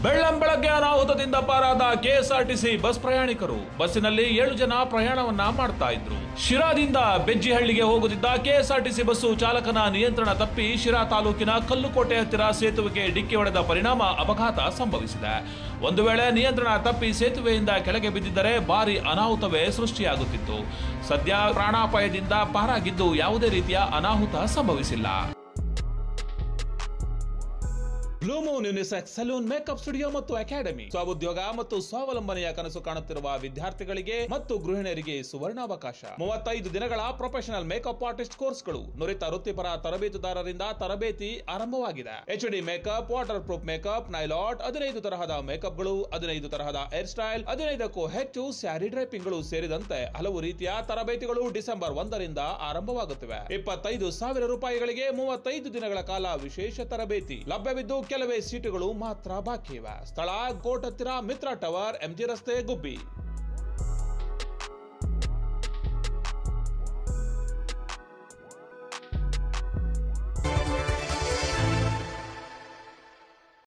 ಬೆಳ್ಳಂಬೆಳಗ್ಗೆ ಅನಾಹುತದಿಂದ ಪಾರಾದ KSRTC bus ಪ್ರಯಾಣಿಕರು. ಬಸ್ಸಿನಲ್ಲಿ 7 ಜನ ಪ್ರಯಾಣವನ್ನ ಮಾಡ್ತಾ ಇದ್ರು. ಶಿರಾದಿಂದ ಬೆಜ್ಜಿಹಳ್ಳಿಗೆ ಹೋಗುತ್ತಿದ್ದ ಕೆಎಸ್ಆರ್ಟಿಸಿ ಬಸ್ಸು ಚಾಲಕನ ನಿಯಂತ್ರಣ ತಪ್ಪಿ ಶಿರಾ ತಾಲೂಕಿನ ಕಲ್ಲುಕೋಟೆ ಹತ್ತಿರ ಸೇತುವೆಗೆ ಡಿಕ್ಕಿ ಹೊಡೆದ ಪರಿಣಾಮ ಅಪಘಾತ ಸಂಭವಿಸಿದೆ. ಒಂದು ವೇಳೆ ನಿಯಂತ್ರಣ ತಪ್ಪಿ ಸೇತುವೆಯಿಂದ ಕೆಳಗೆ ಬಿದ್ದಿದ್ದರೆ ಭಾರಿ ಅನಾಹುತವೇ ಸೃಷ್ಟಿಯಾಗುತ್ತಿತ್ತು. ಸದ್ಯ ಪ್ರಾಣಾಪಾಯದಿಂದ ಪಾರಾಗಿದ್ದು ಯಾವುದೇ ರೀತಿಯ ಅನಾಹುತ ಸಂಭವಿಸಿಲ್ಲ. Blue Moon unisex salon makeup studio ಮತ್ತು ಅಕಾಡೆಮಿ ಸ್ವಉದ್ಯೋಗ ಮತ್ತು ಸ್ವಾವಲಂಬನೆಯ ಕನಸು ಕಾಣುತ್ತಿರುವ ವಿದ್ಯಾರ್ಥಿಗಳಿಗೆ ಮತ್ತು ಗೃಹಿಣಿಯರಿಗೆ ಸುವರ್ಣಾವಕಾಶ. 35 ದಿನಗಳ ಪ್ರೊಫೆಷನಲ್ ಮೇಕಪ್ ಆರ್ಟಿಸ್ಟ್ ಕೋರ್ಸ್ಗಳು ನುರಿತ ವೃತ್ತಿಪರ ತರಬೇತುದಾರರಿಂದ ತರಬೇತಿ ಆರಂಭವಾಗಿದೆ. HD makeup, waterproof makeup, nail art, 15 ತರಹದ ಮೇಕಪ್ಗಳು, 15 ತರಹದ ಹೇರ್ ಸ್ಟೈಲ್, 15ಕ್ಕೂ ಹೆಚ್ಚು ಸ್ಯಾರಿ ಡ್ರೈಪಿಂಗ್ಗಳು ಸೇರಿದಂತೆ ಹಲವು ರೀತಿಯ ತರಬೇತಿಗಳು ಡಿಸೆಂಬರ್ 1ರಿಂದ ಆರಂಭವಾಗುತ್ತಿವೆ. 25,000 ರೂಪಾಯಿಗಳಿಗೆ 35 ದಿನಗಳ ಕಾಲ ವಿಶೇಷ ತರಬೇತಿ ಲಭ್ಯವಿದ್ದು ಕೆಲವೇ ಸೀಟುಗಳು ಮಾತ್ರ ಬಾಕಿ ಇವೆ. ಸ್ಥಳ ಕೋರ್ಟ್ ಹತ್ತಿರ ಮಿತ್ರ ಟವರ್, MG ರಸ್ತೆ, ಗುಬ್ಬಿ.